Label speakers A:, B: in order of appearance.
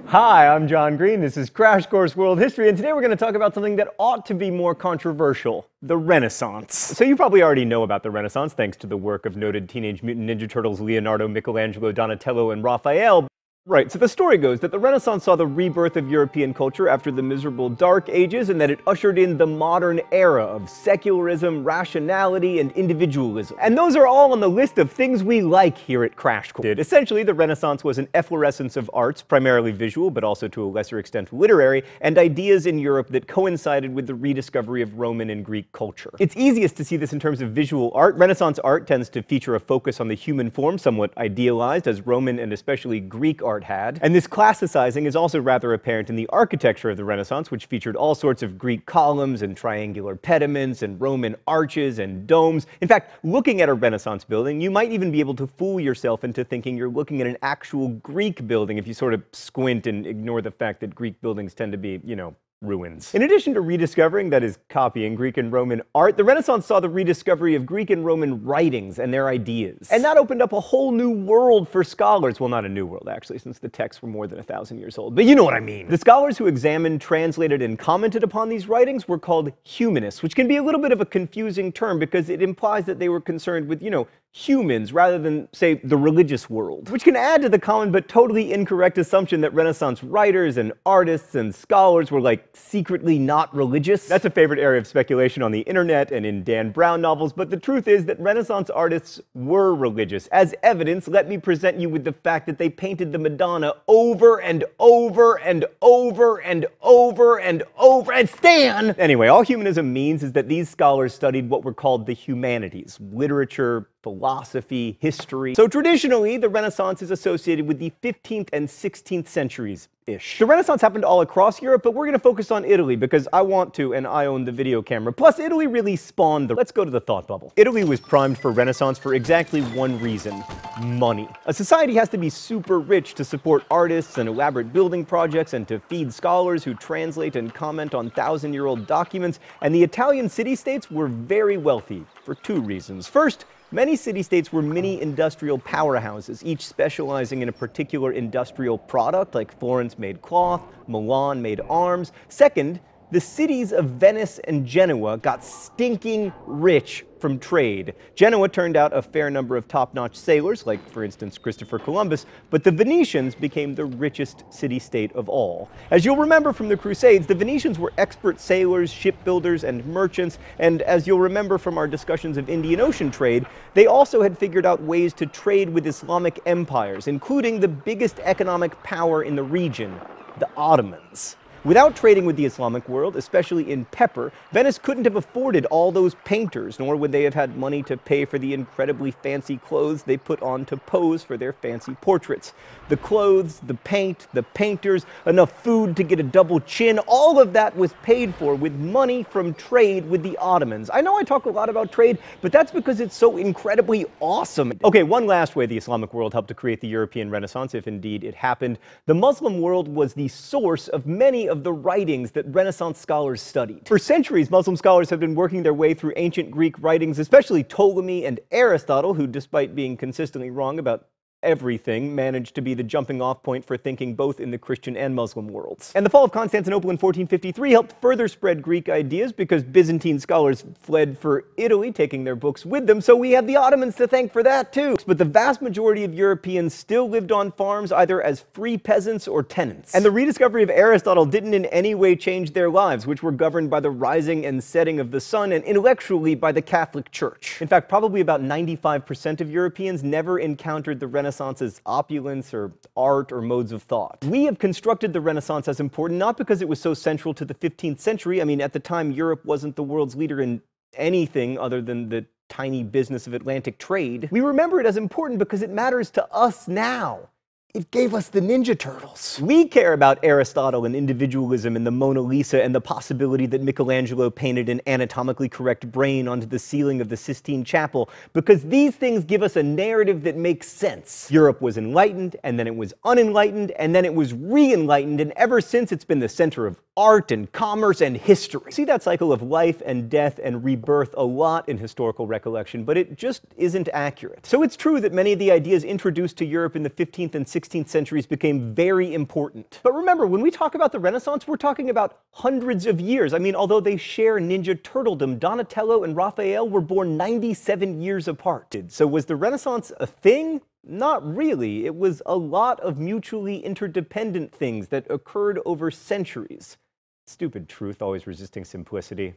A: Hi, I'm John Green. This is Crash Course World History, and today we're going to talk about something that ought to be more controversial: the Renaissance. So you probably already know about the Renaissance thanks to the work of noted Teenage Mutant Ninja Turtles Leonardo, Michelangelo, Donatello, and Raphael. Right, so the story goes that the Renaissance saw the rebirth of European culture after the miserable Dark Ages, and that it ushered in the modern era of secularism, rationality, and individualism. And those are all on the list of things we like here at Crash Course. Essentially, the Renaissance was an efflorescence of arts, primarily visual, but also to a lesser extent literary, and ideas in Europe that coincided with the rediscovery of Roman and Greek culture. It's easiest to see this in terms of visual art. Renaissance art tends to feature a focus on the human form, somewhat idealized, as Roman and especially Greek art had. And this classicizing is also rather apparent in the architecture of the Renaissance, which featured all sorts of Greek columns and triangular pediments and Roman arches and domes. In fact, looking at a Renaissance building, you might even be able to fool yourself into thinking you're looking at an actual Greek building if you sort of squint and ignore the fact that Greek buildings tend to be, ruins. In addition to rediscovering, that is, copying Greek and Roman art, the Renaissance saw the rediscovery of Greek and Roman writings and their ideas. And that opened up a whole new world for scholars. Well, not a new world, actually, since the texts were more than 1,000 years old, but you know what I mean. The scholars who examined, translated, and commented upon these writings were called humanists, which can be a little bit of a confusing term because it implies that they were concerned with, humans rather than, say, the religious world, which can add to the common but totally incorrect assumption that Renaissance writers and artists and scholars were, secretly not religious. That's a favorite area of speculation on the internet and in Dan Brown novels, but the truth is that Renaissance artists were religious. As evidence, let me present you with the fact that they painted the Madonna over and over and over and over and over and Stan! Anyway, all humanism means is that these scholars studied what were called the humanities: literature, philosophy, history. So traditionally, the Renaissance is associated with the 15th and 16th centuries-ish. The Renaissance happened all across Europe, but we're going to focus on Italy because I want to, and I own the video camera. Plus, Italy really spawned the... Let's go to the thought bubble. Italy was primed for Renaissance for exactly one reason: money. A society has to be super rich to support artists and elaborate building projects and to feed scholars who translate and comment on thousand-year-old documents, and the Italian city-states were very wealthy for two reasons. First, many city-states were mini-industrial powerhouses, each specializing in a particular industrial product, like Florence made cloth, Milan made arms. Second, the cities of Venice and Genoa got stinking rich from trade. Genoa turned out a fair number of top-notch sailors, like, for instance, Christopher Columbus, but the Venetians became the richest city-state of all. As you'll remember from the Crusades, the Venetians were expert sailors, shipbuilders, and merchants, and as you'll remember from our discussions of Indian Ocean trade, they also had figured out ways to trade with Islamic empires, including the biggest economic power in the region, the Ottomans. Without trading with the Islamic world, especially in pepper, Venice couldn't have afforded all those painters, nor would they have had money to pay for the incredibly fancy clothes they put on to pose for their fancy portraits. The clothes, the paint, the painters, enough food to get a double chin, all of that was paid for with money from trade with the Ottomans. I know I talk a lot about trade, but that's because it's so incredibly awesome. Okay, one last way the Islamic world helped to create the European Renaissance, if indeed it happened. The Muslim world was the source of many of the writings that Renaissance scholars studied. For centuries, Muslim scholars have been working their way through ancient Greek writings, especially Ptolemy and Aristotle, who, despite being consistently wrong about everything, managed to be the jumping-off point for thinking both in the Christian and Muslim worlds. And the fall of Constantinople in 1453 helped further spread Greek ideas because Byzantine scholars fled for Italy, taking their books with them, so we have the Ottomans to thank for that too. But the vast majority of Europeans still lived on farms either as free peasants or tenants. And the rediscovery of Aristotle didn't in any way change their lives, which were governed by the rising and setting of the sun and intellectually by the Catholic Church. In fact, probably about 95% of Europeans never encountered the Renaissance's opulence or art or modes of thought. We have constructed the Renaissance as important not because it was so central to the 15th century. I mean, at the time, Europe wasn't the world's leader in anything other than the tiny business of Atlantic trade. We remember it as important because it matters to us now. It gave us the Ninja Turtles. We care about Aristotle and individualism and the Mona Lisa and the possibility that Michelangelo painted an anatomically correct brain onto the ceiling of the Sistine Chapel because these things give us a narrative that makes sense. Europe was enlightened, and then it was unenlightened, and then it was re-enlightened, and ever since it's been the center of art and commerce and history. See that cycle of life and death and rebirth a lot in historical recollection, but it just isn't accurate. So it's true that many of the ideas introduced to Europe in the 15th and 16th centuries became very important. But remember, when we talk about the Renaissance, we're talking about hundreds of years. I mean, although they share Ninja Turtledom, Donatello and Raphael were born 97 years apart. So was the Renaissance a thing? Not really. It was a lot of mutually interdependent things that occurred over centuries. Stupid truth, always resisting simplicity.